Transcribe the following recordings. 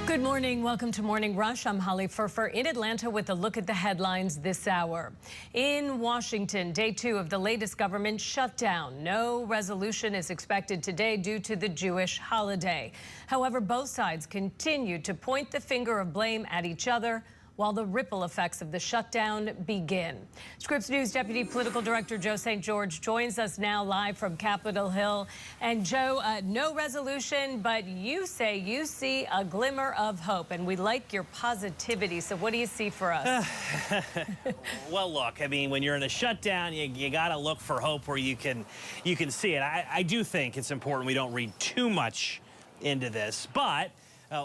Good morning. Welcome to Morning Rush. I'm Holly Furfer in Atlanta with a look at the headlines this hour. In Washington, day 2 of the latest government shutdown. No resolution is expected today due to the Jewish holiday. However, both sides continue to point the finger of blame at each other while the ripple effects of the shutdown begin. Scripps News Deputy Political Director Joe St. George joins us now live from Capitol Hill. And Joe, no resolution, but you say you see a glimmer of hope, and we like your positivity. So what do you see for us? Well, look, I mean, when you're in a shutdown, you got to look for hope where you can see it. I do think it's important we don't read too much into this, but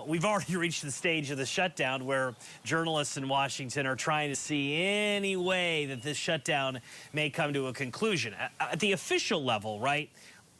we've already reached the stage of the shutdown where journalists in Washington are trying to see any way that this shutdown may come to a conclusion. At the official level, right,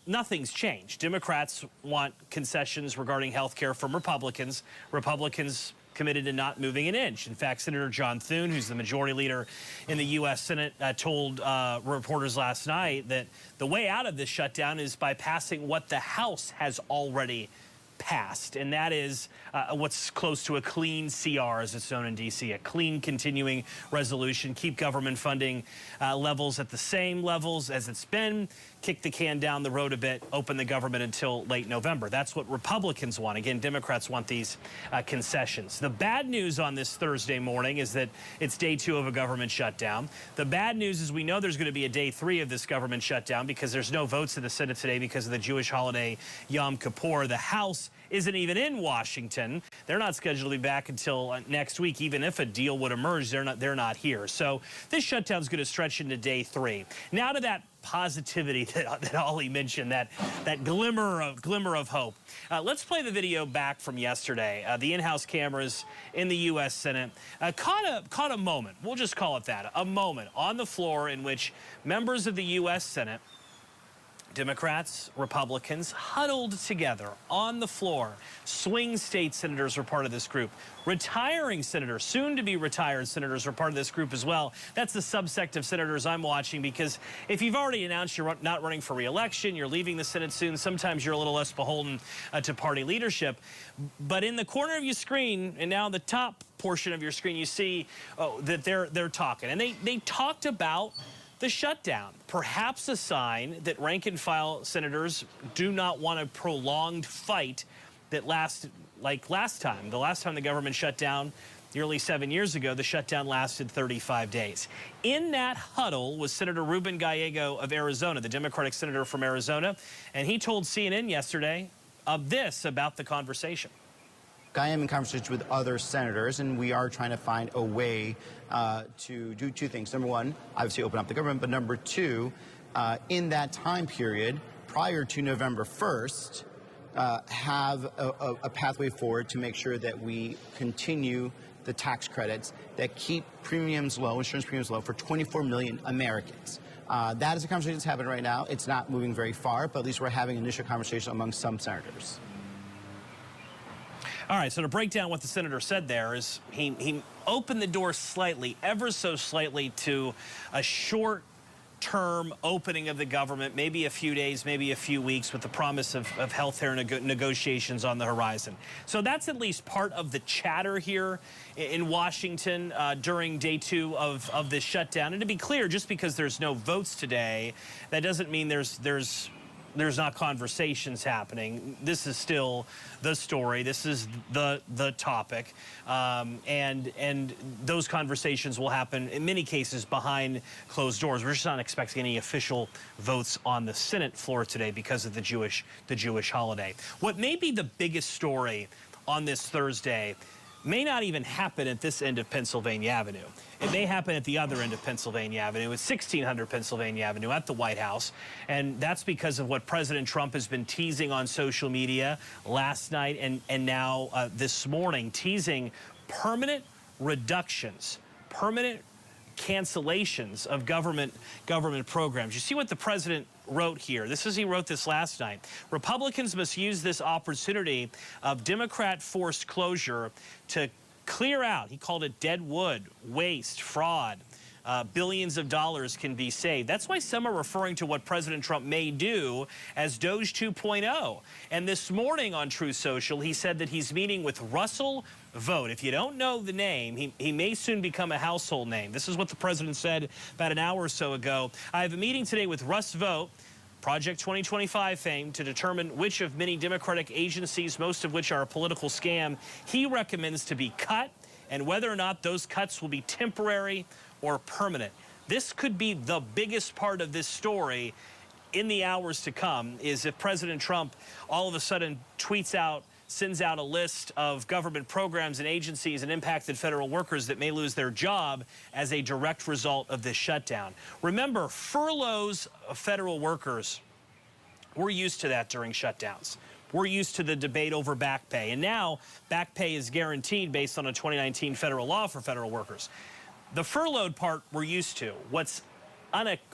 nothing's changed. Democrats want concessions regarding health care from Republicans. Republicans committed to not moving an inch. In fact, Senator John Thune, who's the majority leader in the U.S. Senate, told reporters last night that the way out of this shutdown is by passing what the House has already passed, and that is what's close to a clean CR, as it's known in D.C., a clean continuing resolution, keep government funding levels at the same levels as it's been, kick the can down the road a bit, open the government until late November. That's what Republicans want. Again, Democrats want these concessions. The bad news on this Thursday morning is that it's day 2 of a government shutdown. The bad news is we know there's going to be a day 3 of this government shutdown because there's no votes in the Senate today because of the Jewish holiday Yom Kippur. The House isn't even in Washington. They're not scheduled to be back until next week. Even if a deal would emerge, they're not here. So this shutdown is going to stretch into day 3. Now to that positivity that Ollie mentioned, that glimmer of hope. Let's play the video back from yesterday. The in-house cameras in the U.S. Senate caught a moment. We'll just call it that, a moment on the floor in which members of the U.S. Senate, Democrats, Republicans, huddled together on the floor. Swing state senators were part of this group. Retiring senators, soon-to-be retired senators, are part of this group as well. That's the subsect of senators I'm watching, because if you've already announced you're not running for re-election, you're leaving the Senate soon, sometimes you're a little less beholden to party leadership. But in the corner of your screen, and now the top portion of your screen, you see that they're talking. And they talked about the shutdown, perhaps a sign that rank-and-file senators do not want a prolonged fight that lasts like last time. The last time the government shut down, nearly 7 years ago, the shutdown lasted 35 days. In that huddle was Senator Ruben Gallego of Arizona, the Democratic senator from Arizona, and he told CNN yesterday this about the conversation. I am in conversations with other senators, and we are trying to find a way to do 2 things. Number 1, obviously open up the government, but number 2, in that time period, prior to November 1st, have a pathway forward to make sure that we continue the tax credits that keep premiums low, insurance premiums low, for 24 million Americans. That is a conversation that's happening right now. It's not moving very far, but at least we're having an initial conversation among some senators. All right, so to break down what the senator said there is he opened the door slightly, ever so slightly, to a short-term opening of the government, maybe a few days, maybe a few weeks, with the promise of health care negotiations on the horizon. So that's at least part of the chatter here in Washington during day 2 of this shutdown. And to be clear, just because there's no votes today, that doesn't mean there's not conversations happening. This is still the story. This is the topic. And those conversations will happen, in many cases, behind closed doors. We're just not expecting any official votes on the Senate floor today because of the Jewish holiday. What may be the biggest story on this Thursday may not even happen at this end of Pennsylvania Avenue. It may happen at the other end of Pennsylvania Avenue, at 1600 Pennsylvania Avenue, at the White House. And that's because of what President Trump has been teasing on social media last night and now this morning, teasing permanent reductions, permanent cancellations of government programs. You see what the president wrote here. He wrote this last night. Republicans must use this opportunity of Democrat-forced clear out, he called it dead wood, waste, fraud, billions of dollars can be saved. That's why some are referring to what President Trump may do as Doge 2.0. And this morning on Truth Social, he said that he's meeting with Russell Vought. If you don't know the name, he may soon become a household name. This is what the president said about an hour or so ago. I have a meeting today with Russ Vought, Project 2025 fame, to determine which of many Democratic agencies, most of which are a political scam, he recommends to be cut, and whether or not those cuts will be temporary or permanent. This could be the biggest part of this story in the hours to come, is if President Trump all of a sudden sends out a list of government programs and agencies and impacted federal workers that may lose their job as a direct result of this shutdown. Remember, furloughs of federal workers, we're used to that during shutdowns. We're used to the debate over back pay, and now back pay is guaranteed based on a 2019 federal law for federal workers. The furloughed part we're used to. What's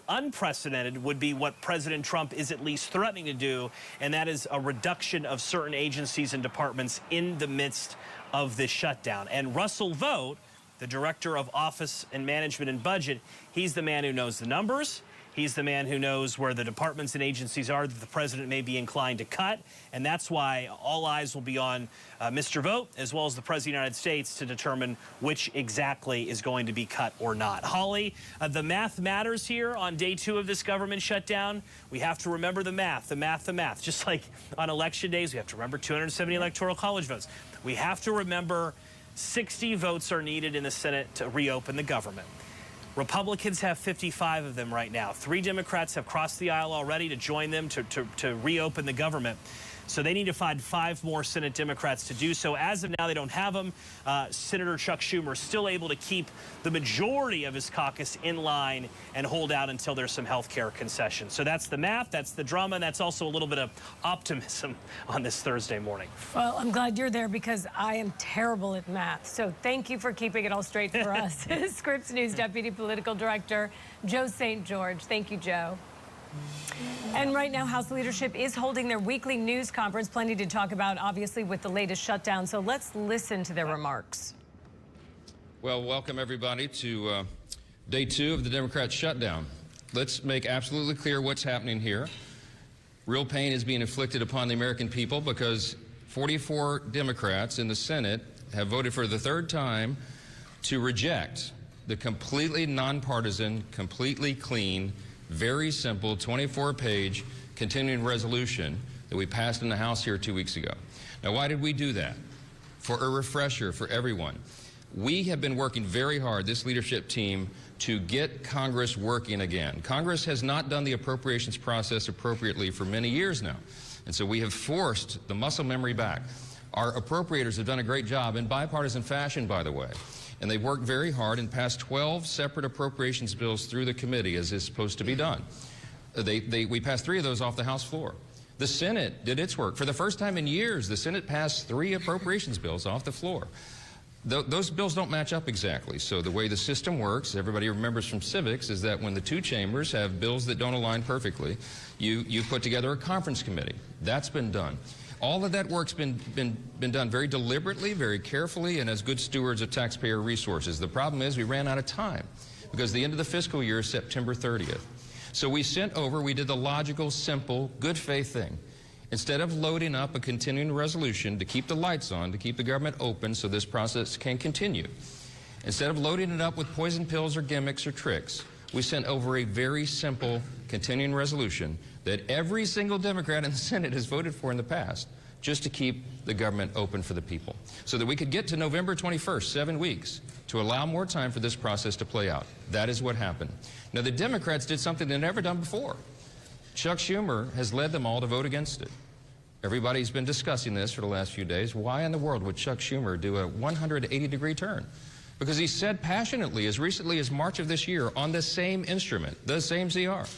unprecedented would be what President Trump is at least threatening to do, and that is a reduction of certain agencies and departments in the midst of this shutdown. And Russell Vought, the Director of Office and Management and Budget, he's the man who knows the numbers. He's the man who knows where the departments and agencies are that the president may be inclined to cut, and that's why all eyes will be on Mr. Vought, as well as the President of the United States, to determine which exactly is going to be cut or not. Holly, the math matters here on day 2 of this government shutdown. We have to remember the math, the math, the math. Just like on election days, we have to remember 270 electoral college votes. We have to remember 60 votes are needed in the Senate to reopen the government. Republicans have 55 of them right now. 3 Democrats have crossed the aisle already to join them to reopen the government. So they need to find 5 more Senate Democrats to do so. As of now, they don't have them. Senator Chuck Schumer is still able to keep the majority of his caucus in line and hold out until there's some health care concessions. So that's the math, that's the drama, and that's also a little bit of optimism on this Thursday morning. Well, I'm glad you're there because I am terrible at math. So thank you for keeping it all straight for us. Scripps News Deputy Political Director Joe St. George. Thank you, Joe. And right now, House leadership is holding their weekly news conference. Plenty to talk about, obviously, with the latest shutdown. So let's listen to their remarks. Well, welcome, everybody, to day 2 of the Democrat shutdown. Let's make absolutely clear what's happening here. Real pain is being inflicted upon the American people because 44 Democrats in the Senate have voted for the 3rd time to reject the completely nonpartisan, completely clean, very simple 24-page continuing resolution that we passed in the House here 2 weeks ago. Now, why did we do that? For a refresher for everyone. We have been working very hard, this leadership team, to get Congress working again. Congress has not done the appropriations process appropriately for many years now. And so we have forced the muscle memory back. Our appropriators have done a great job in bipartisan fashion, by the way. And they've worked very hard and passed 12 separate appropriations bills through the committee as is supposed to be done. We passed 3 of those off the House floor. The Senate did its work. For the first time in years, the Senate passed 3 appropriations bills off the floor. Those bills don't match up exactly. So the way the system works, everybody remembers from civics, is that when the 2 chambers have bills that don't align perfectly, you put together a conference committee. That's been done. All of that work's been done very deliberately, very carefully, and as good stewards of taxpayer resources. The problem is we ran out of time because the end of the fiscal year is September 30th. So we did the logical, simple, good faith thing. Instead of loading up a continuing resolution to keep the lights on, to keep the government open so this process can continue, instead of loading it up with poison pills or gimmicks or tricks, we sent over a very simple continuing resolution that every single Democrat in the Senate has voted for in the past, just to keep the government open for the people, so that we could get to November 21st, 7 weeks, to allow more time for this process to play out. That is what happened. Now, the Democrats did something they've never done before. Chuck Schumer has led them all to vote against it. Everybody's been discussing this for the last few days. Why in the world would Chuck Schumer do a 180-degree turn? Because he said passionately, as recently as March of this year, on the same instrument, the same ZR,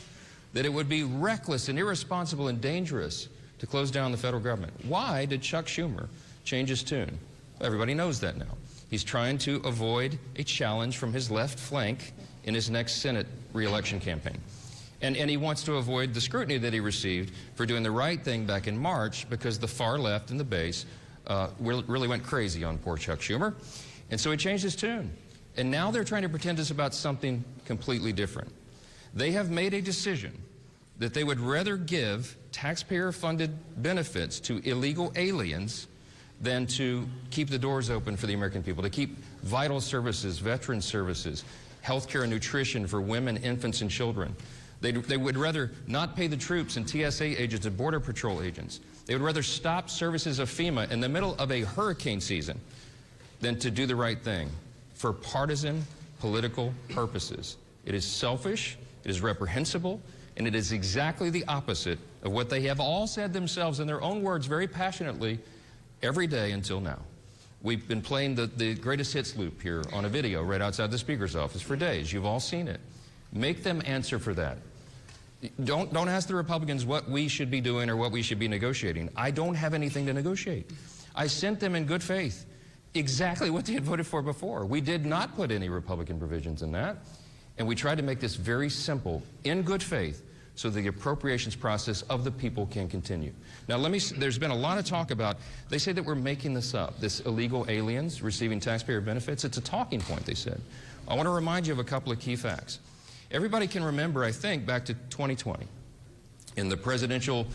that it would be reckless and irresponsible and dangerous to close down the federal government. Why did Chuck Schumer change his tune? Everybody knows that now. He's trying to avoid a challenge from his left flank in his next Senate re-election campaign. And he wants to avoid the scrutiny that he received for doing the right thing back in March, because the far left and the base really went crazy on poor Chuck Schumer. And so he changed his tune. And now they're trying to pretend it's about something completely different. They have made a decision that they would rather give taxpayer-funded benefits to illegal aliens than to keep the doors open for the American people, to keep vital services, veteran services, health care and nutrition for women, infants, and children. They would rather not pay the troops and TSA agents and Border Patrol agents. They would rather stop services of FEMA in the middle of a hurricane season than to do the right thing for partisan political purposes. It is selfish, it is reprehensible, and it is exactly the opposite of what they have all said themselves in their own words very passionately every day until now. We've been playing the greatest hits loop here on a video right outside the Speaker's office for days. You've all seen it. Make them answer for that. Don't ask the Republicans what we should be doing or what we should be negotiating. I don't have anything to negotiate. I sent them in good faith exactly what they had voted for before. We did not put any Republican provisions in that, and we tried to make this very simple, in good faith, so the appropriations process of the people can continue. Now, there's been a lot of talk about, they say that we're making this up, this illegal aliens receiving taxpayer benefits. It's a talking point, they said. I want to remind you of a couple of key facts. Everybody can remember, I think, back to 2020. In the presidential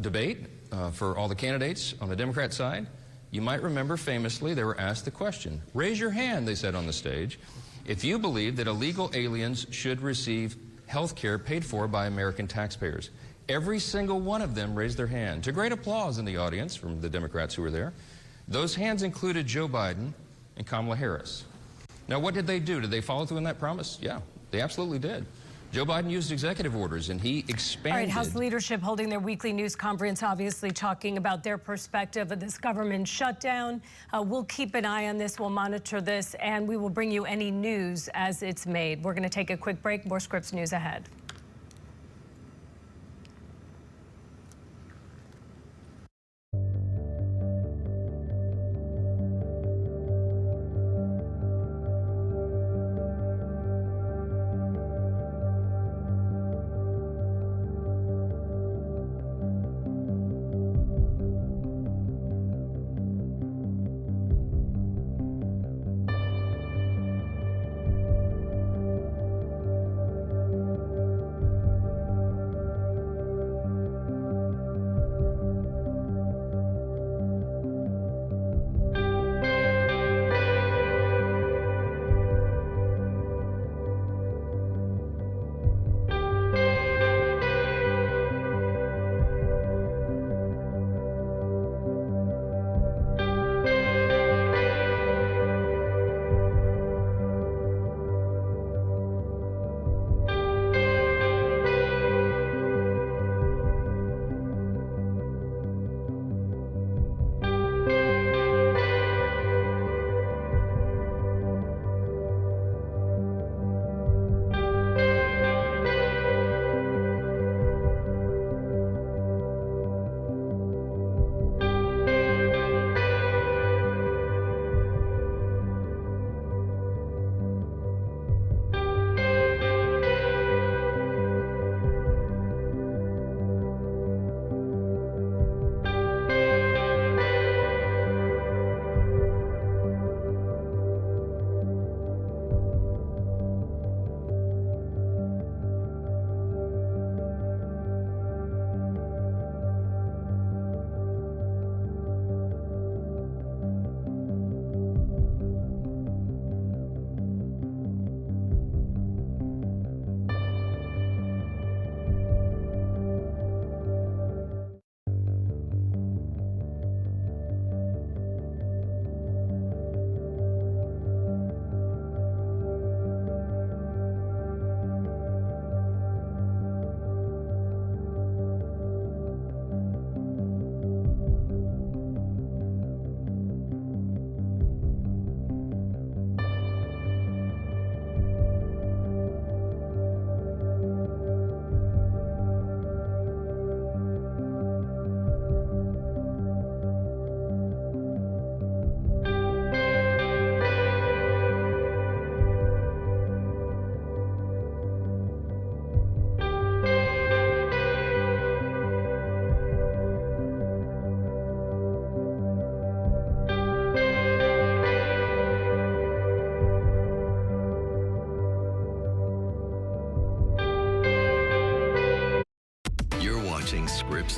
debate for all the candidates on the Democrat side, you might remember famously they were asked the question, raise your hand, they said on the stage, if you believe that illegal aliens should receive health care paid for by American taxpayers. Every single one of them raised their hand, to great applause in the audience from the Democrats who were there. Those hands included Joe Biden and Kamala Harris. Now, what did they do? Did they follow through on that promise? Yeah. They absolutely did. Joe Biden used executive orders, and he expanded. All right, House leadership holding their weekly news conference, obviously talking about their perspective of this government shutdown. We'll keep an eye on this. We'll monitor this, and we will bring you any news as it's made. We're going to take a quick break. More Scripps news ahead.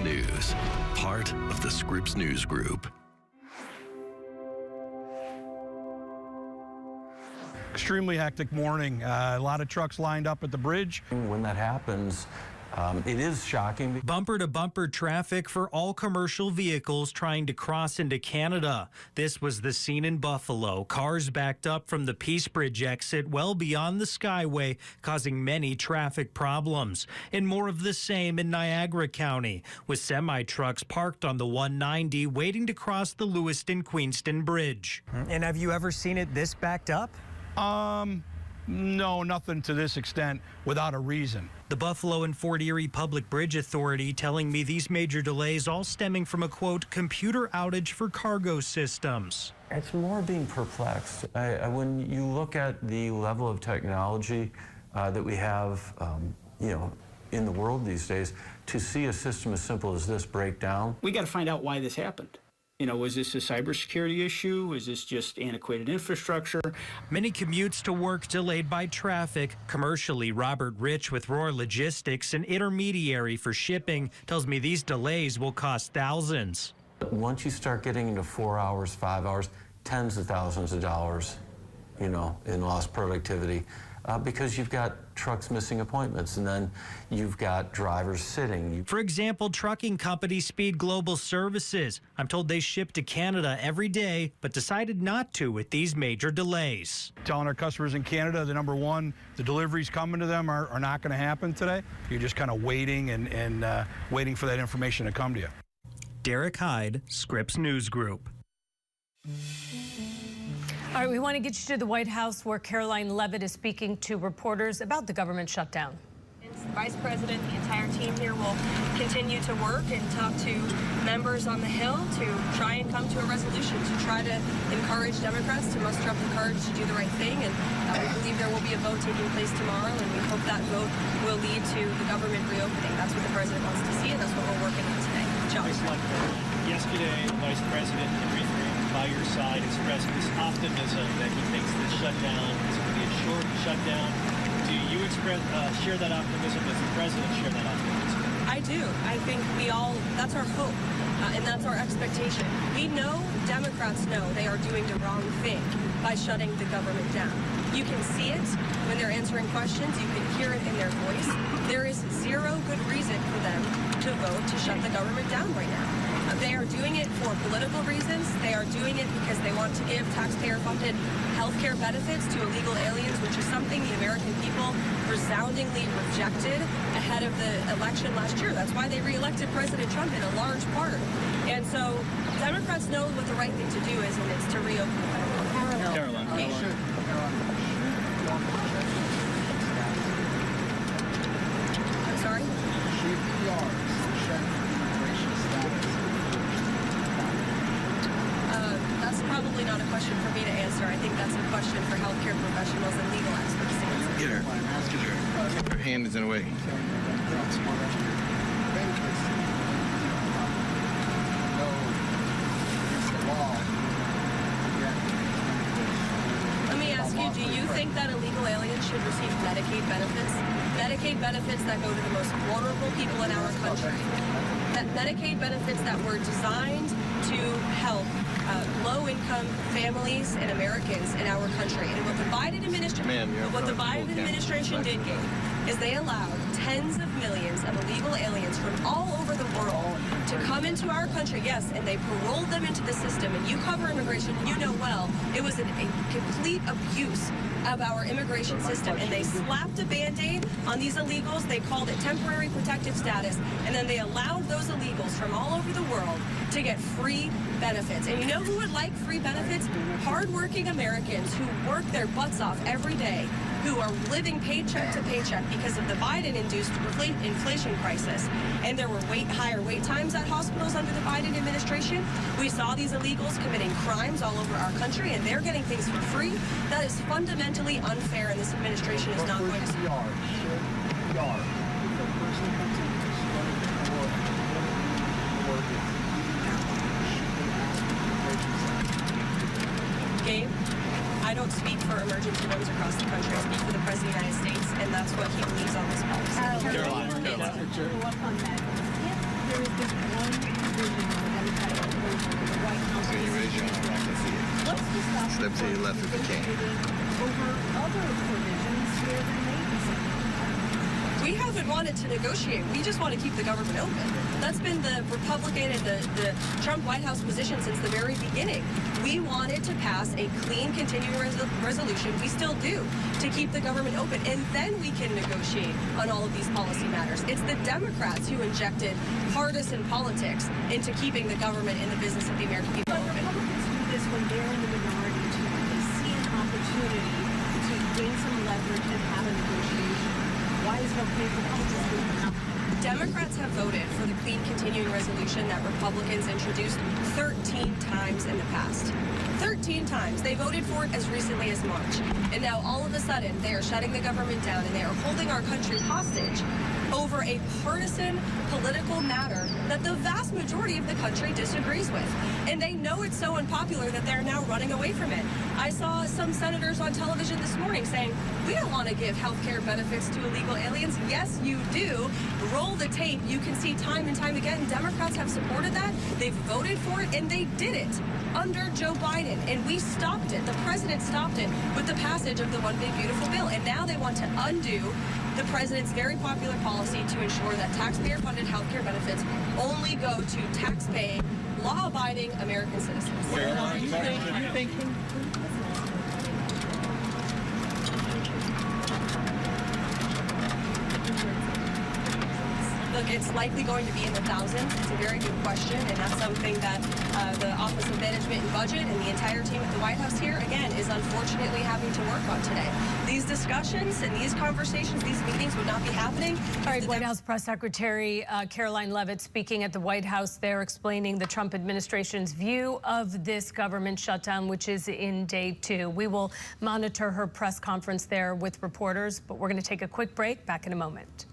News, part of the Scripps News Group. Extremely hectic morning. A lot of trucks lined up at the bridge. When that happens, it is shocking. Bumper-to-bumper traffic for all commercial vehicles trying to cross into Canada. This was the scene in Buffalo. Cars backed up from the Peace Bridge exit well beyond the Skyway, causing many traffic problems. And more of the same in Niagara County, with semi-trucks parked on the 190 waiting to cross the Lewiston-Queenston Bridge. And have you ever seen it this backed up? No, nothing to this extent without a reason. The Buffalo and Fort Erie Public Bridge Authority telling me these major delays all stemming from a, quote, computer outage for cargo systems. It's more being perplexed. When you look at the level of technology that we have, in the world these days, to see a system as simple as this break down. We got to find out why this happened. Was this a cybersecurity issue? Was this just antiquated infrastructure? Many commutes to work delayed by traffic. Commercially, Robert Rich with Roar Logistics, an intermediary for shipping, tells me these delays will cost thousands. Once you start getting into 4 hours, 5 hours, tens of thousands of dollars, in lost productivity. Because you've got trucks missing appointments, and then you've got drivers sitting. For example, trucking company Speed Global Services. I'm told they ship to Canada every day, but decided not to with these major delays. Telling our customers in Canada that, number one, the deliveries coming to them are not going to happen today. You're just kind of waiting and waiting for that information to come to you. Derek Hyde, Scripps News Group. All right, we want to get you to the White House where Caroline Leavitt is speaking to reporters about the government shutdown. The Vice President, the entire team here will continue to work and talk to members on the Hill to try and come to a resolution, to try to encourage Democrats to muster up the courage to do the right thing. And we believe there will be a vote taking place tomorrow, and we hope that vote will lead to the government reopening. That's what the President wants to see, and that's what we're working on today. John. Yesterday, the Vice President Henry by your side expressed this optimism that he thinks this shutdown is going to be a short shutdown. Do you share that optimism? Does the president share that optimism? I do. I think that's our hope, and that's our expectation. We know, Democrats know, they are doing the wrong thing by shutting the government down. You can see it when they're answering questions. You can hear it in their voice. There is zero good reason for them to vote to shut the government down right now. They are doing it for political reasons. They are doing it because they want to give taxpayer-funded health care benefits to illegal aliens, which is something the American people resoundingly rejected ahead of the election last year. That's why they reelected President Trump in a large part. And so Democrats know what the right thing to do is, and it's to reopen the government. Caroline. I'm sorry? That's probably not a question for me to answer. I think that's a question for healthcare professionals and legal experts to answer. Get her. Her hand is in the way. Let me ask you, do you think that illegal aliens should receive Medicaid benefits? Medicaid benefits that go to the most vulnerable people in our country. That Medicaid benefits that were designed to help low-income families and Americans in our country. And what the Biden administration did, Gabe, is they allowed tens of millions of illegal aliens from all over the world to come into our country, yes, and they paroled them into the system. And you cover immigration, you know well, it was a complete abuse of our immigration system. And they slapped a Band-Aid on these illegals. They called it temporary protective status. And then they allowed those illegals from all over the world to get free benefits. And you know who would like free benefits? Hardworking Americans who work their butts off every day, who are living paycheck to paycheck because of the Biden-induced inflation crisis. And there were higher wait times at hospitals under the Biden administration. We saw these illegals committing crimes all over our country, and they're getting things for free. That is fundamentally unfair, and this administration is not going to... Gabe, I don't speak for emergency rooms across the country. I speak for the President of the United States, and that's what he believes on this policy. there is this one provision in the Democratic proposal that the White House When you raise your arm, I can see it. What's the stopping Step to your left if you can. over other provisions where there may be some? We haven't wanted to negotiate. We just want to keep the government open. That's been the Republican and the Trump White House position since the very beginning. We wanted to pass a clean continuing resolution, we still do, to keep the government open, and then we can negotiate on all of these policy matters. It's the Democrats who injected partisan politics into keeping the government in the business of the American people But open. Republicans do this when they're in the minority too. They see an opportunity to gain some leverage and have a negotiation. Why is it okay for Republicans to do it now? Democrats have voted for the clean continuing resolution that Republicans introduced 13 times in the past. 13 times. They voted for it as recently as March. And now all of a sudden they are shutting the government down and they are holding our country hostage over a partisan political matter that the vast majority of the country disagrees with. And they know it's so unpopular that they're now running away from it. I saw some senators on television this morning saying, we don't want to give health care benefits to illegal aliens. Yes, you do. Roll the tape. You can see time and time again, Democrats have supported that. They've voted for it, and they did it under Joe Biden. And we stopped it. The president stopped it with the passage of the One Big Beautiful Bill. And now they want to undo the president's very popular policy to ensure that taxpayer-funded health care benefits only go to tax-paying, law-abiding American citizens. Thank you. Look, it's likely going to be in the thousands. It's a very good question, and that's something that the Office of Management and Budget and the entire team at the White House here, again, is unfortunately having to work on today. These discussions and these conversations, these meetings would not be happening. All right, White House Press Secretary Caroline Leavitt speaking at the White House there, explaining the Trump administration's view of this government shutdown, which is in day 2. We will monitor her press conference there with reporters, but we're going to take a quick break. Back in a moment.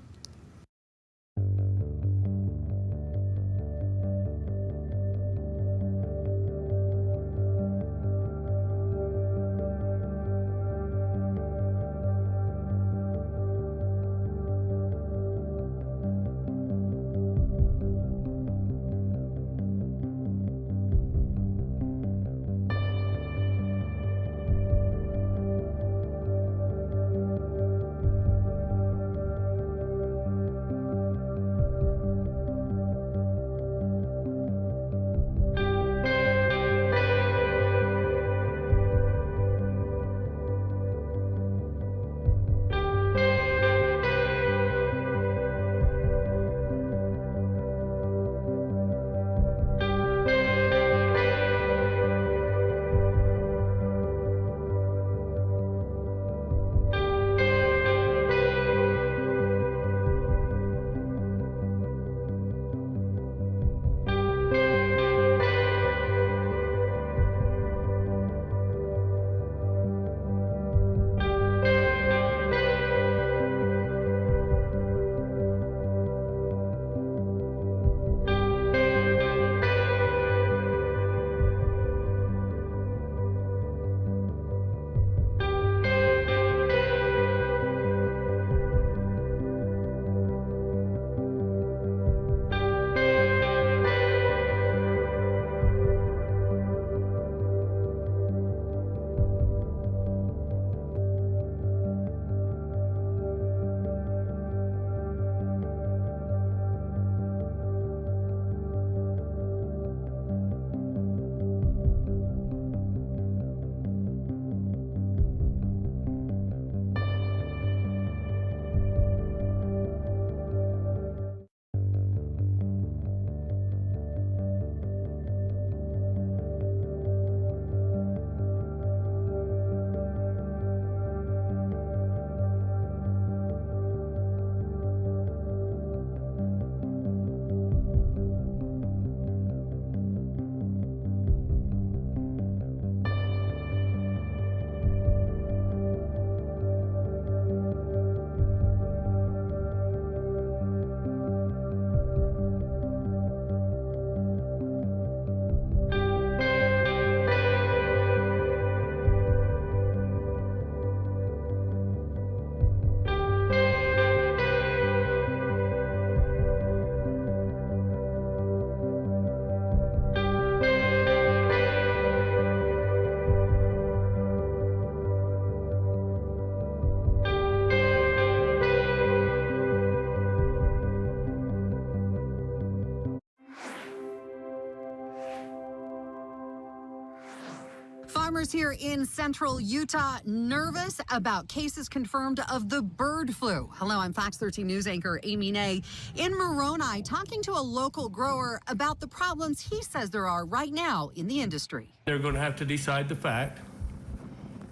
Farmers here in central Utah nervous about cases confirmed of the bird flu. Hello, I'm Fox 13 News anchor Amy Nay in Moroni talking to a local grower about the problems he says there are right now in the industry. They're going to have to decide the fact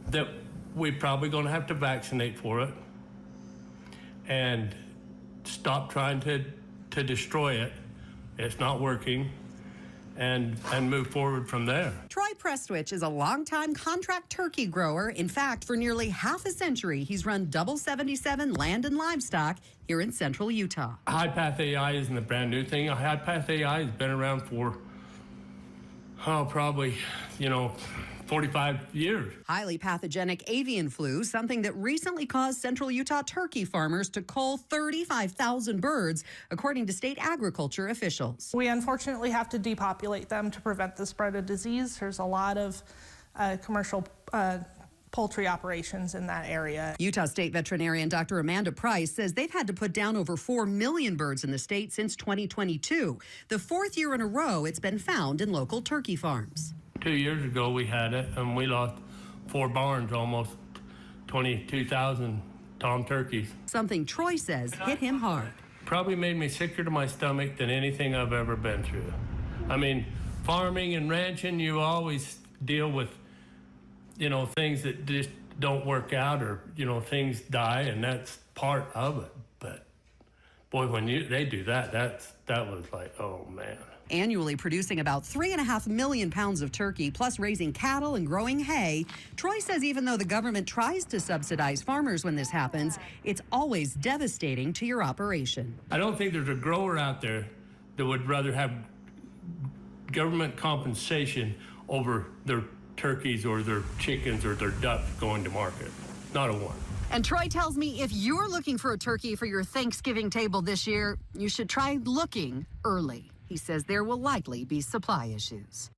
that we're probably going to have to vaccinate for it and stop trying to destroy it. It's not working. And move forward from there. Troy Prestwich is a longtime contract turkey grower. In fact, for nearly half a century, he's run Double 77 Land and Livestock here in central Utah. High path AI isn't a brand new thing. High path AI has been around for, probably, 45 years. Highly pathogenic avian flu, something that recently caused central Utah turkey farmers to cull 35,000 birds, according to state agriculture officials. We unfortunately have to depopulate them to prevent the spread of disease. There's a lot of commercial poultry operations in that area. Utah State veterinarian Dr. Amanda Price says they've had to put down over 4 million birds in the state since 2022. The fourth year in a row it's been found in local turkey farms. 2 years ago we had it, and we lost 4 barns, almost 22,000 tom turkeys. Something Troy says hit him hard. Probably made me sicker to my stomach than anything I've ever been through. I mean, farming and ranching, you always deal with, things that just don't work out, or, things die, and that's part of it. But boy, when they do that was like, oh man. Annually producing about 3.5 million pounds of turkey, plus raising cattle and growing hay. Troy says even though the government tries to subsidize farmers when this happens, it's always devastating to your operation. I don't think there's a grower out there that would rather have government compensation over their turkeys or their chickens or their ducks going to market. Not a one. And Troy tells me if you're looking for a turkey for your Thanksgiving table this year, you should try looking early. He says there will likely be supply issues.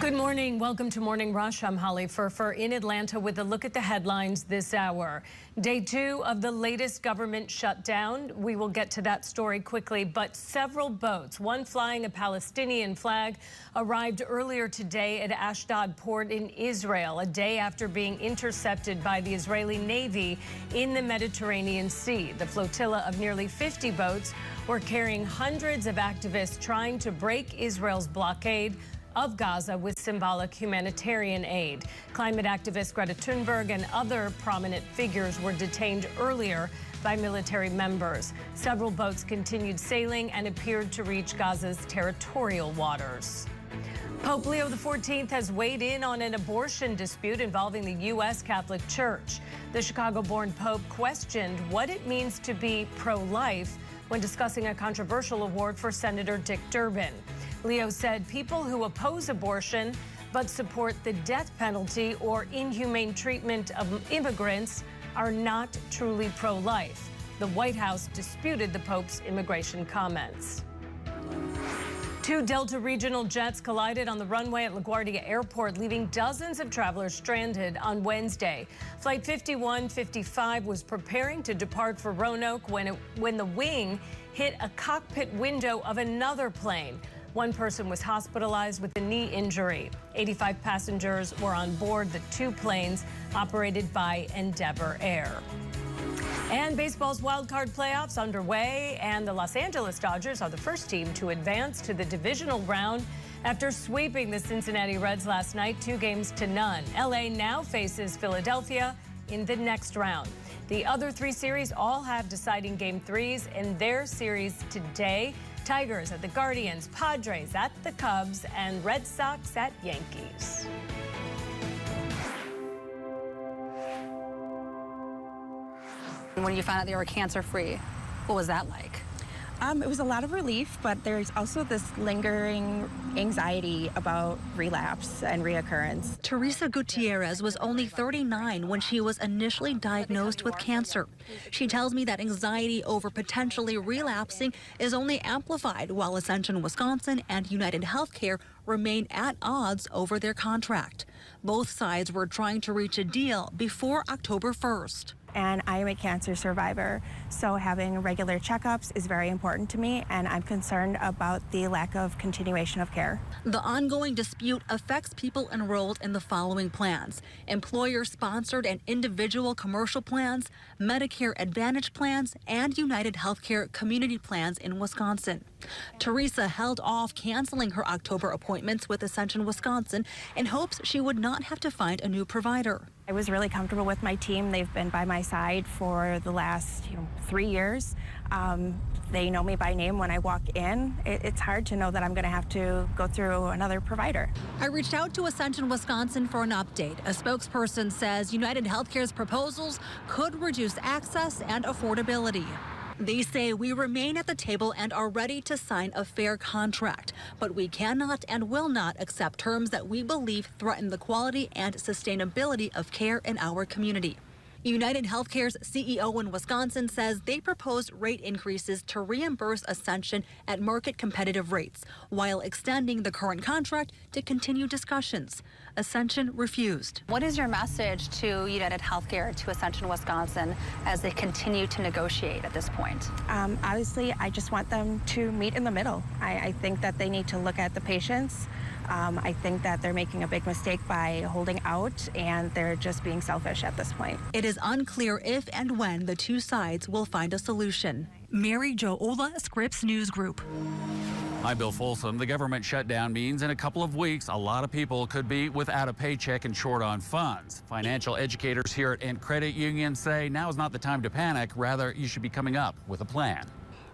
Good morning. Welcome to Morning Rush. I'm Holly Furfer in Atlanta with a look at the headlines this hour. Day 2 of the latest government shutdown. We will get to that story quickly, but several boats, one flying a Palestinian flag, arrived earlier today at Ashdod port in Israel, a day after being intercepted by the Israeli Navy in the Mediterranean Sea. The flotilla of nearly 50 boats were carrying hundreds of activists trying to break Israel's blockade of Gaza with symbolic humanitarian aid. Climate activist Greta Thunberg and other prominent figures were detained earlier by military members. Several boats continued sailing and appeared to reach Gaza's territorial waters. Pope Leo XIV has weighed in on an abortion dispute involving the U.S. Catholic Church. The Chicago-born Pope questioned what it means to be pro-life when discussing a controversial award for Senator Dick Durbin. Leo said people who oppose abortion but support the death penalty or inhumane treatment of immigrants are not truly pro-life. The White House disputed the Pope's immigration comments. 2 Delta regional jets collided on the runway at LaGuardia Airport, leaving dozens of travelers stranded on Wednesday. Flight 5155 was preparing to depart for Roanoke when the wing hit a cockpit window of another plane. One person was hospitalized with a knee injury. 85 passengers were on board the 2 planes operated by Endeavor Air. And baseball's wild card playoffs underway, and the Los Angeles Dodgers are the first team to advance to the divisional round after sweeping the Cincinnati Reds last night 2-0. LA now faces Philadelphia in the next round. The other 3 series all have deciding Game 3s in their series today. Tigers at the Guardians, Padres at the Cubs, and Red Sox at Yankees. When you found out they were cancer-free, what was that like? It was a lot of relief, but there's also this lingering anxiety about relapse and reoccurrence. Teresa Gutierrez was only 39 when she was initially diagnosed with cancer. She tells me that anxiety over potentially relapsing is only amplified while Ascension Wisconsin and United Healthcare remain at odds over their contract. Both sides were trying to reach a deal before October 1st. And I am a cancer survivor, so having regular checkups is very important to me, and I'm concerned about the lack of continuation of care. The ongoing dispute affects people enrolled in the following plans: employer-sponsored and individual commercial plans, Medicare Advantage plans, and United Healthcare community plans in Wisconsin. Teresa held off canceling her October appointments with Ascension Wisconsin in hopes she would not have to find a new provider. I was really comfortable with my team. They've been by my side for the last 3 years. They know me by name when I walk in. It's hard to know that I'm going to have to go through another provider. I reached out to Ascension Wisconsin for an update. A spokesperson says United Healthcare's proposals could reduce access and affordability. They say we remain at the table and are ready to sign a fair contract, but we cannot and will not accept terms that we believe threaten the quality and sustainability of care in our community. United Healthcare's CEO in Wisconsin says they proposed rate increases to reimburse Ascension at market competitive rates while extending the current contract to continue discussions. Ascension refused. What is your message to United Healthcare, to Ascension Wisconsin, as they continue to negotiate at this point? Obviously, I just want them to meet in the middle. I think that they need to look at the patients. I think that they're making a big mistake by holding out, and they're just being selfish at this point. It is unclear if and when the 2 sides will find a solution. Mary Jo Ola, Scripps News Group. I'm Bill Folsom. The government shutdown means in a couple of weeks, a lot of people could be without a paycheck and short on funds. Financial educators here at Ent Credit Union say now is not the time to panic. Rather, you should be coming up with a plan.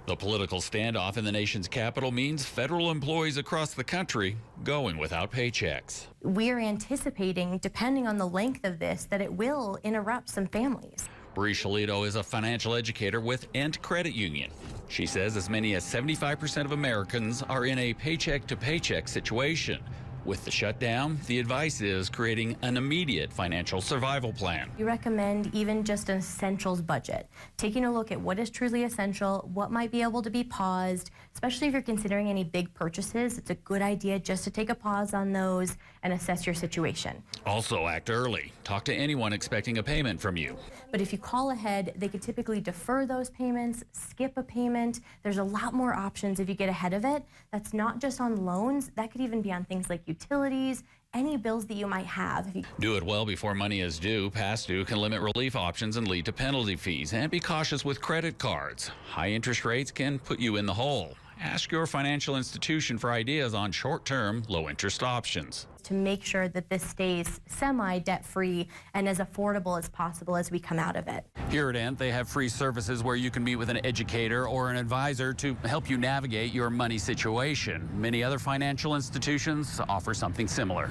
The political standoff in the nation's capital means federal employees across the country going without paychecks. We're anticipating, depending on the length of this, that it will interrupt some families. Bree Shalito is a financial educator with Ent Credit Union. She says as many as 75% of Americans are in a paycheck-to-paycheck situation. With the shutdown, the advice is creating an immediate financial survival plan. We recommend even just an essentials budget, taking a look at what is truly essential, what might be able to be paused, especially if you're considering any big purchases. It's a good idea just to take a pause on those and assess your situation. Also act early. Talk to anyone expecting a payment from you. But if you call ahead, they could typically defer those payments, skip a payment. There's a lot more options if you get ahead of it. That's not just on loans. That could even be on things like utilities, any bills that you might have. Do it well before money is due. Past due can limit relief options and lead to penalty fees. And be cautious with credit cards. High interest rates can put you in the hole. Ask your financial institution for ideas on short-term, low-interest options. To make sure that this stays semi-debt-free and as affordable as possible as we come out of it. Here at Ent, they have free services where you can meet with an educator or an advisor to help you navigate your money situation. Many other financial institutions offer something similar.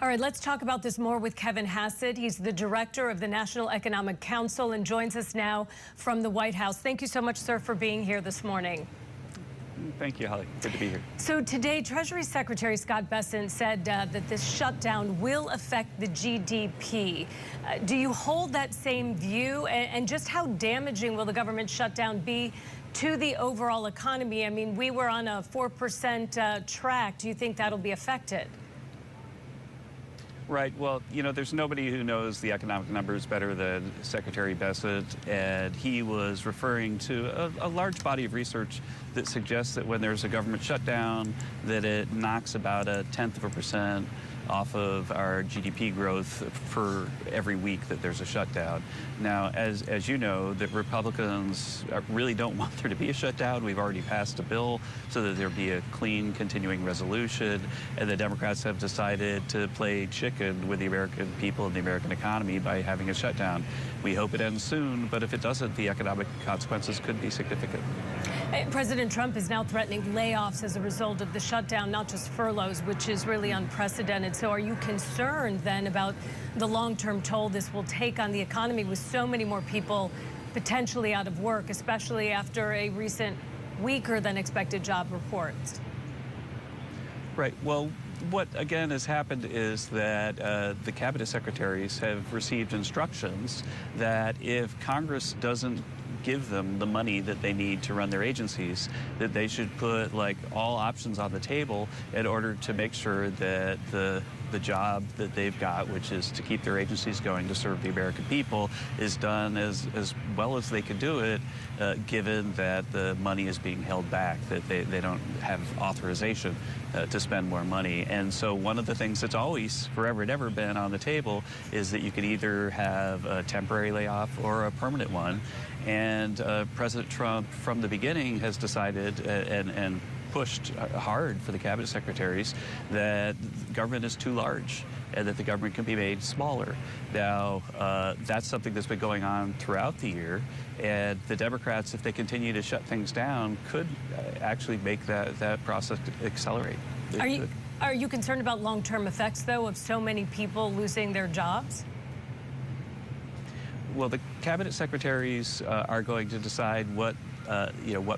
All right, let's talk about this more with Kevin Hassett. He's the director of the National Economic Council and joins us now from the White House. Thank you so much, sir, for being here this morning. Thank you, Holly. Good to be here. So today, Treasury Secretary Scott Bessent said that this shutdown will affect the GDP. Do you hold that same view? And just how damaging will the government shutdown be to the overall economy? I mean, we were on a 4% track. Do you think that'll be affected? Right. Well, you know, there's nobody who knows the economic numbers better than Secretary Bessent, and he was referring to a large body of research that suggests that when there's a government shutdown, that it knocks about 0.1% off of our GDP growth for every week that there's a shutdown. Now, as you know, that Republicans really don't want there to be a shutdown. We've already passed a bill so that there be a clean continuing resolution, and the Democrats have decided to play chicken with the American people and the American economy by having a shutdown. We hope it ends soon, but if it doesn't, the economic consequences could be significant. President Trump is now threatening layoffs as a result of the shutdown, not just furloughs, which is really unprecedented. So are you concerned then about the long-term toll this will take on the economy with so many more people potentially out of work, especially after a recent weaker than expected job reports? Right. Well, what again has happened is that the cabinet secretaries have received instructions that if Congress doesn't give them the money that they need to run their agencies, that they should put like all options on the table in order to make sure that the job that they've got, which is to keep their agencies going to serve the American people, is done as well as they could do it, given that the money is being held back, that they don't have authorization to spend more money. And so one of the things that's always forever and ever been on the table is that you could either have a temporary layoff or a permanent one. And President Trump, from the beginning, has decided and pushed hard for the cabinet secretaries that government is too large and that the government can be made smaller. Now, that's something that's been going on throughout the year, and the Democrats, if they continue to shut things down, could actually make that process accelerate. Are you concerned about long-term effects, though, of so many people losing their jobs? Well, the cabinet secretaries are going to decide what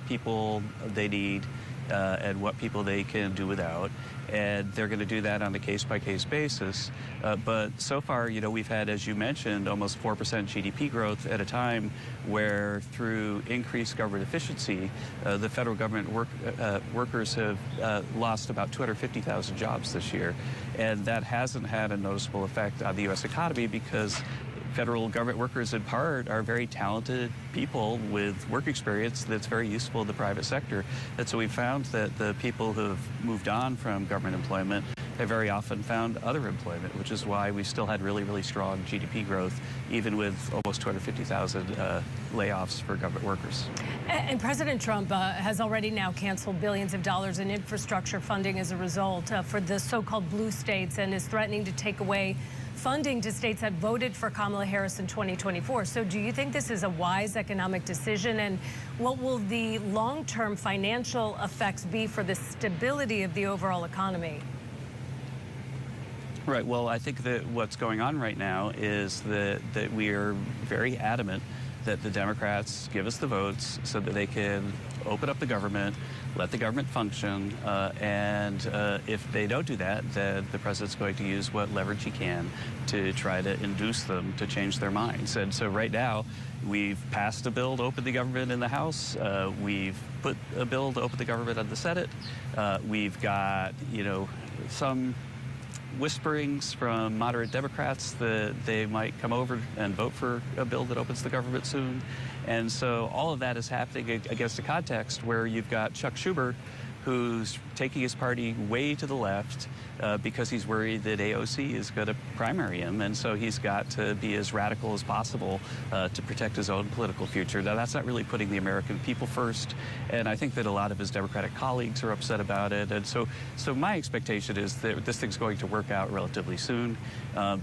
people they need and what people they can do without, and they're going to do that on a case-by-case basis. But so far, you know, we've had, as you mentioned, almost 4% GDP growth at a time where, through increased government efficiency, the federal government workers have lost about 250,000 jobs this year, and that hasn't had a noticeable effect on the U.S. economy because federal government workers, in part, are very talented people with work experience that's very useful in the private sector. And so we found that the people who have moved on from government employment have very often found other employment, which is why we still had really, really strong GDP growth, even with almost 250,000 layoffs for government workers. And President Trump has already now canceled billions of dollars in infrastructure funding as a result for the so-called blue states, and is threatening to take away funding to states that voted for Kamala Harris in 2024. So do you think this is a wise economic decision? And what will the long-term financial effects be for the stability of the overall economy? Right. Well, I think that what's going on right now is that we are very adamant that the Democrats give us the votes so that they can open up the government, let the government function, and if they don't do that, then the president's going to use what leverage he can to try to induce them to change their minds. And so right now, we've passed a bill to open the government in the House. We've put a bill to open the government in the Senate. We've got, some whisperings from moderate Democrats that they might come over and vote for a bill that opens the government soon. And so all of that is happening against a context where you've got Chuck Schumer, who's taking his party way to the left because he's worried that AOC is going to primary him. And so he's got to be as radical as possible to protect his own political future. Now, that's not really putting the American people first. And I think that a lot of his Democratic colleagues are upset about it. And so my expectation is that this thing's going to work out relatively soon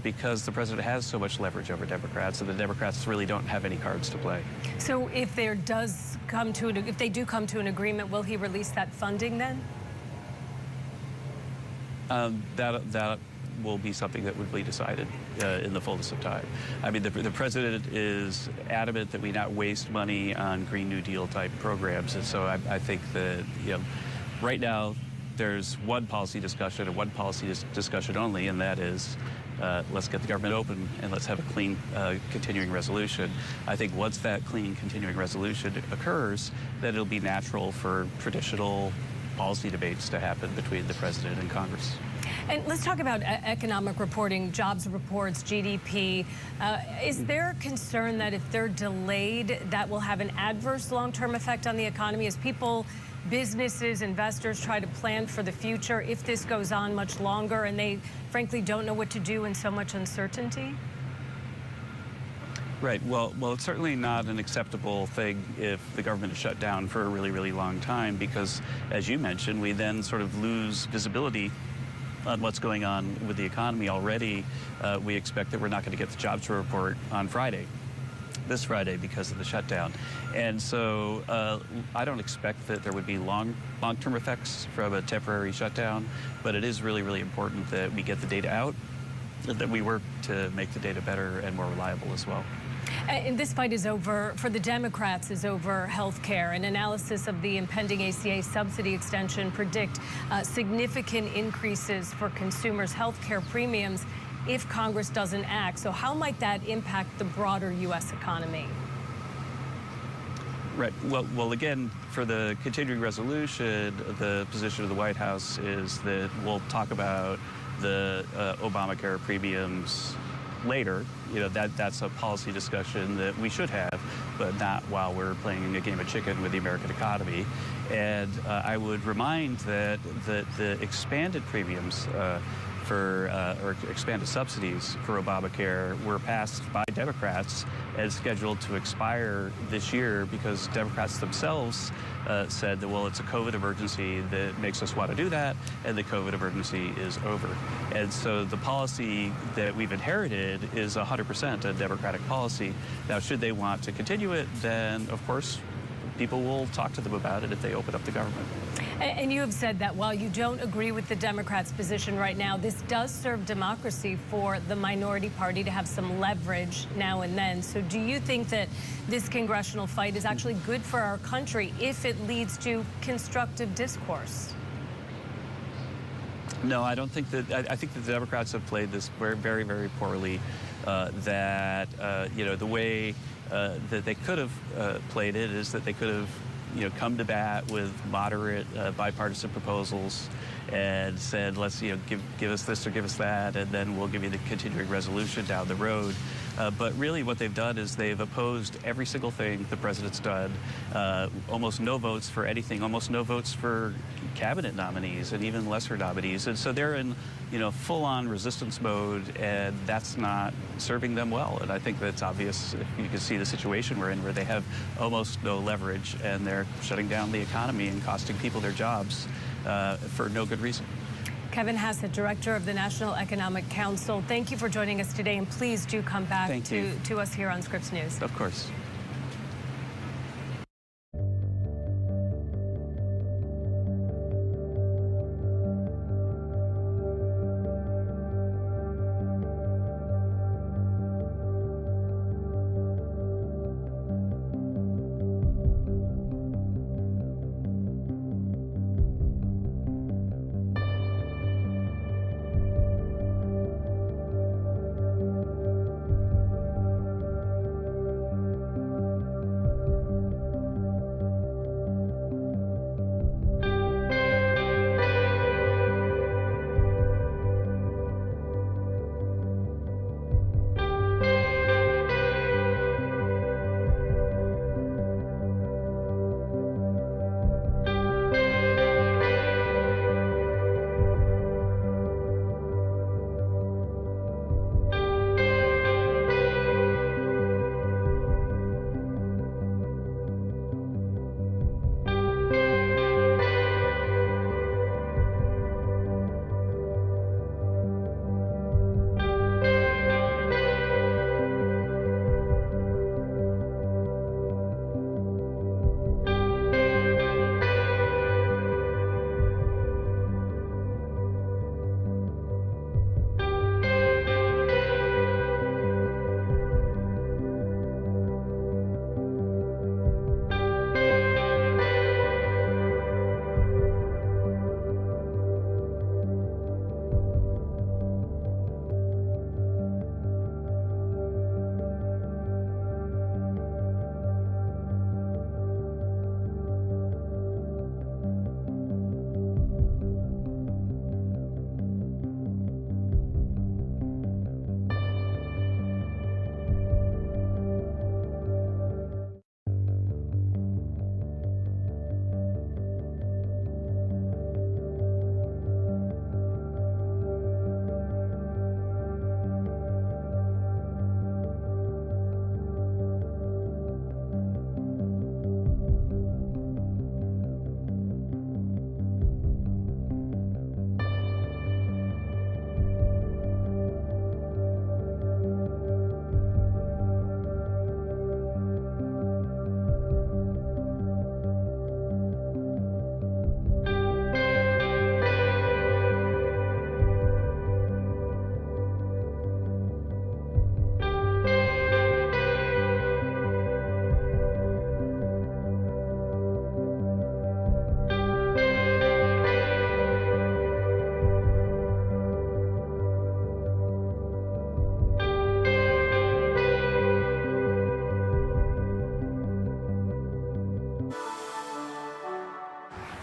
because the president has so much leverage over Democrats, and the Democrats really don't have any cards to play. So if they do come to an agreement, will he release that funding then? That will be something that would be decided in the fullness of time. I mean, the president is adamant that we not waste money on Green New Deal type programs, and so I think that right now there's one policy discussion and one policy discussion only, and that is let's get the government open and let's have a clean continuing resolution. I think once that clean continuing resolution occurs, then it'll be natural for traditional policy debates to happen between the president and Congress. And let's talk about economic reporting, jobs reports, GDP. Is there concern that if they're delayed, that will have an adverse long-term effect on the economy as people, businesses, investors try to plan for the future if this goes on much longer and they frankly don't know what to do in so much uncertainty? Right. Well, it's certainly not an acceptable thing if the government is shut down for a really, really long time because, as you mentioned, we then sort of lose visibility on what's going on with the economy already. We expect that we're not going to get the jobs report on this Friday because of the shutdown. And so I don't expect that there would be long-term effects from a temporary shutdown, but it is really, really important that we get the data out, that we work to make the data better and more reliable as well. And this fight is over, for the Democrats, is over health care. An analysis of the impending ACA subsidy extension predict significant increases for consumers' health care premiums if Congress doesn't act. So how might that impact the broader U.S. economy? Right. Well, again, for the continuing resolution, the position of the White House is that we'll talk about the Obamacare premiums later. That's a policy discussion that we should have, but not while we're playing a game of chicken with the American economy. And I would remind that the expanded premiums or expanded subsidies for Obamacare were passed by Democrats and scheduled to expire this year because Democrats themselves said that, well, it's a COVID emergency that makes us want to do that, and the COVID emergency is over. And so the policy that we've inherited is 100% a Democratic policy. Now, should they want to continue it, then, of course, people will talk to them about it if they open up the government. And you have said that while you don't agree with the Democrats' position right now, this does serve democracy for the minority party to have some leverage now and then. So do you think that this congressional fight is actually good for our country if it leads to constructive discourse? No, I don't think that. I think that the Democrats have played this very, very, very poorly. The way that they could have played it is that they could have come to bat with moderate bipartisan proposals and said, let's give us this or give us that, and then we'll give you the continuing resolution down the road. But really what they've done is they've opposed every single thing the president's done. Almost no votes for anything, almost no votes for cabinet nominees and even lesser nominees. And so they're in full-on resistance mode, and that's not serving them well. And I think that's obvious. You can see the situation we're in where they have almost no leverage and they're shutting down the economy and costing people their jobs for no good reason. Kevin Hassett, Director of the National Economic Council, thank you for joining us today, and please do come back to us here on Scripps News. Of course.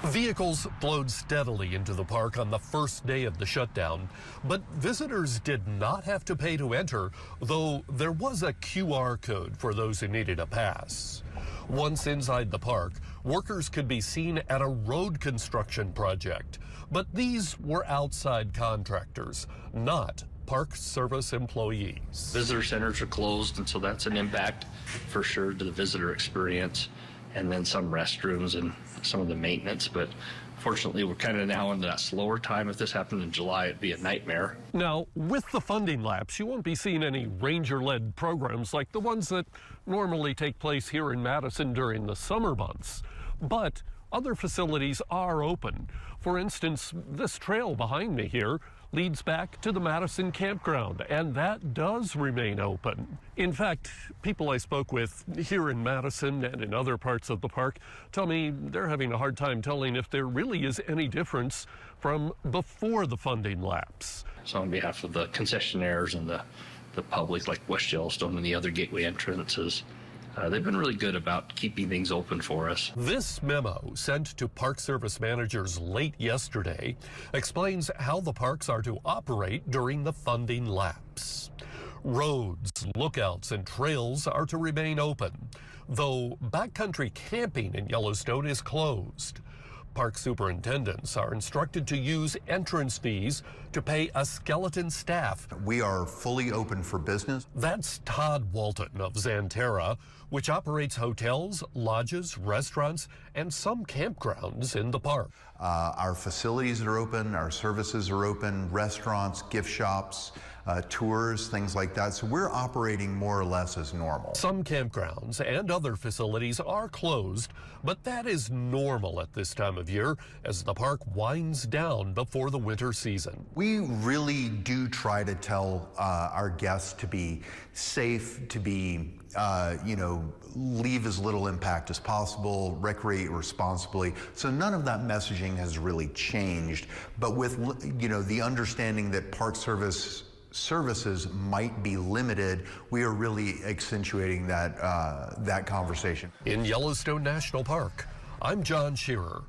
Vehicles flowed steadily into the park on the first day of the shutdown, but visitors did not have to pay to enter, though there was a QR code for those who needed a pass. Once inside the park, workers could be seen at a road construction project, but these were outside contractors, not Park Service employees. Visitor centers are closed, and so that's an impact for sure to the visitor experience, and then some restrooms and some of the maintenance. But fortunately, we're kind of now in that slower time. If this happened in July, it'd be a nightmare. Now, with the funding lapse, you won't be seeing any ranger-led programs like the ones that normally take place here in Madison during the summer months. But other facilities are open. For instance, this trail behind me here leads back to the Madison campground, and that does remain open. In fact, people I spoke with here in Madison and in other parts of the park tell me they're having a hard time telling if there really is any difference from before the funding lapse. So on behalf of the concessionaires and the public, like West Yellowstone and the other gateway entrances, they've been really good about keeping things open for us. This memo, sent to Park Service managers late yesterday, explains how the parks are to operate during the funding lapse. Roads, lookouts, and trails are to remain open, though backcountry camping in Yellowstone is closed. Park superintendents are instructed to use entrance fees to pay a skeleton staff. We are fully open for business. That's Todd Walton of Xanterra, which operates hotels, lodges, restaurants, and some campgrounds in the park. Our facilities are open, our services are open, restaurants, gift shops, tours, things like that. So we're operating more or less as normal. Some campgrounds and other facilities are closed, but that is normal at this time of year as the park winds down before the winter season. We really do try to tell our guests to be safe, to be leave as little impact as possible, recreate responsibly. So none of that messaging has really changed, but with the understanding that Park Service services might be limited, we are really accentuating that conversation. In Yellowstone National Park, I'm John Shearer.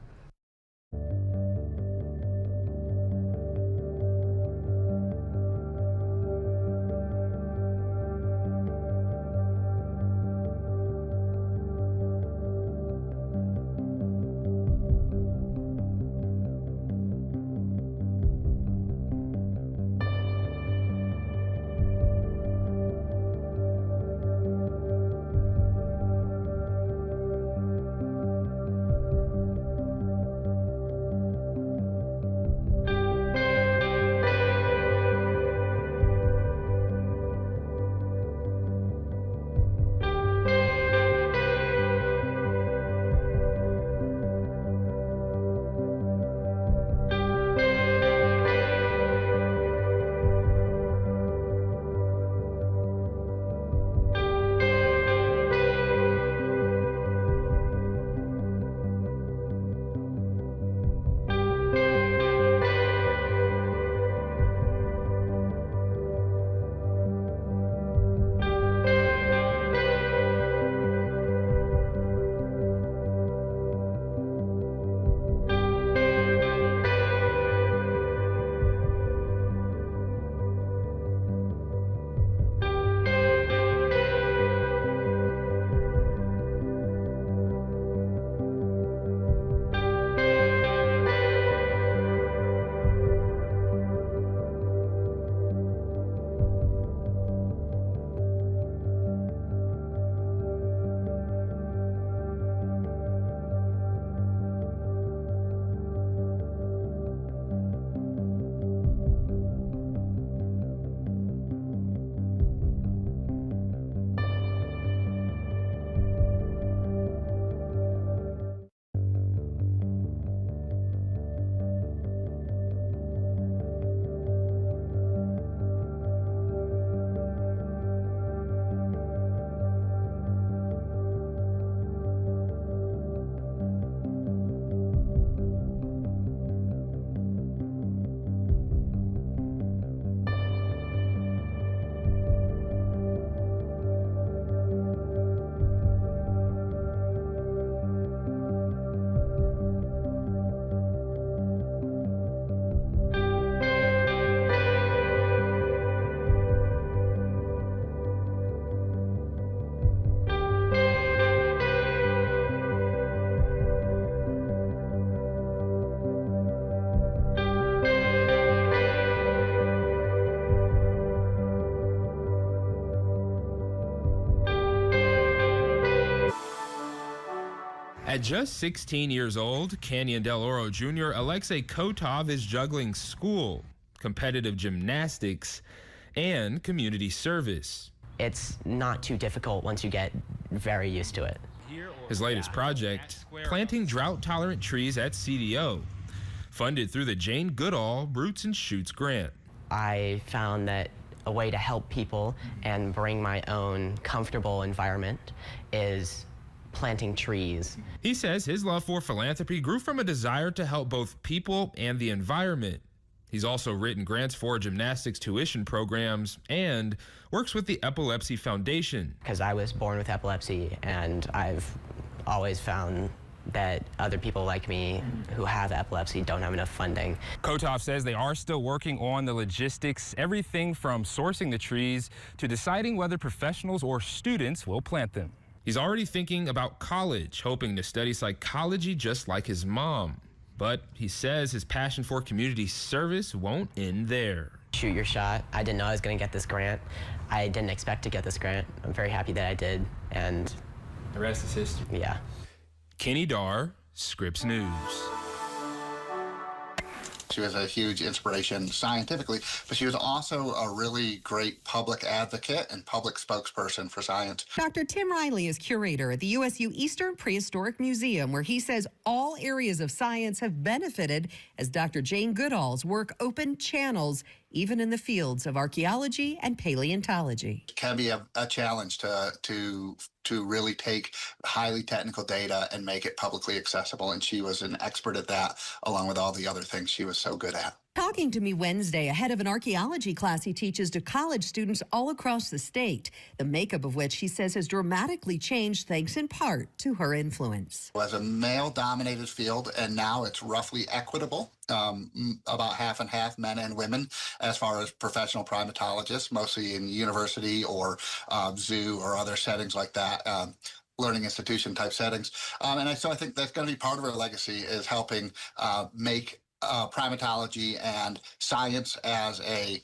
At just 16 years old, Canyon Del Oro Jr. Alexei Kotov is juggling school, competitive gymnastics, and community service. It's not too difficult once you get very used to it. His latest project, planting drought-tolerant trees at CDO, funded through the Jane Goodall Roots and Shoots grant. I found that a way to help people and bring my own comfortable environment is planting trees. He says his love for philanthropy grew from a desire to help both people and the environment. He's also written grants for gymnastics tuition programs and works with the Epilepsy Foundation. Because I was born with epilepsy, and I've always found that other people like me who have epilepsy don't have enough funding. Kotov says they are still working on the logistics, everything from sourcing the trees to deciding whether professionals or students will plant them. He's already thinking about college, hoping to study psychology just like his mom. But he says his passion for community service won't end there. Shoot your shot. I didn't know I was going to get this grant. I didn't expect to get this grant. I'm very happy that I did, and the rest is history. Yeah. Kenny Darr, Scripps News. She was a huge inspiration scientifically, but she was also a really great public advocate and public spokesperson for science. Dr. Tim Riley is curator at the USU Eastern Prehistoric Museum, where he says all areas of science have benefited as Dr. Jane Goodall's work opened channels even in the fields of archaeology and paleontology. It can be a challenge to really take highly technical data and make it publicly accessible, and she was an expert at that, along with all the other things she was so good at. Talking to me Wednesday ahead of an archaeology class he teaches to college students all across the state, the makeup of which he says has dramatically changed thanks in part to her influence. It was a male-dominated field, and now it's roughly equitable, about half and half, men and women, as far as professional primatologists, mostly in university or zoo or other settings like that. Learning institution type settings. So I think that's going to be part of her legacy, is helping make primatology and science as a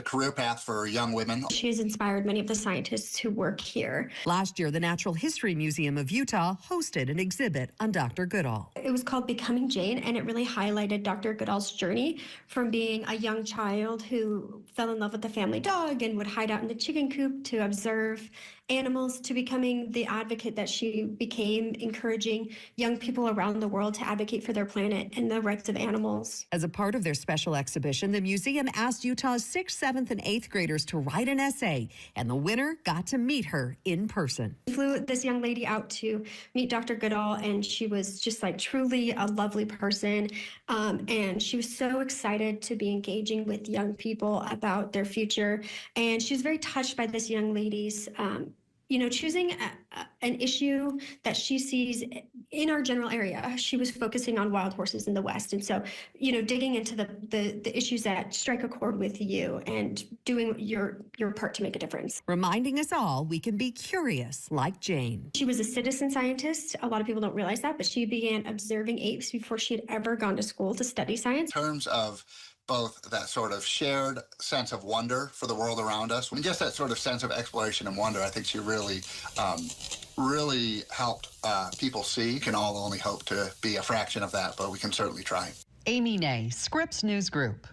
career path for young women. She has inspired many of the scientists who work here. Last year, the Natural History Museum of Utah hosted an exhibit on Dr. Goodall. It was called Becoming Jane, and it really highlighted Dr. Goodall's journey from being a young child who fell in love with the family dog and would hide out in the chicken coop to observe animals, to becoming the advocate that she became, encouraging young people around the world to advocate for their planet and the rights of animals. As a part of their special exhibition, the museum asked Utah's 6th, 7th, and 8th graders to write an essay, and the winner got to meet her in person. We flew this young lady out to meet Dr. Goodall, and she was just like truly a lovely person, and she was so excited to be engaging with young people about their future, and she was very touched by this young lady's choosing an issue that she sees in our general area. She was focusing on wild horses in the West. And so, digging into the issues that strike a chord with you and doing your part to make a difference. Reminding us all we can be curious like Jane. She was a citizen scientist. A lot of people don't realize that, but she began observing apes before she had ever gone to school to study science. In terms of both that sort of shared sense of wonder for the world around us, and just that sort of sense of exploration and wonder, I think she really helped people see. We can all only hope to be a fraction of that, but we can certainly try. Amy Nay, Scripps News Group.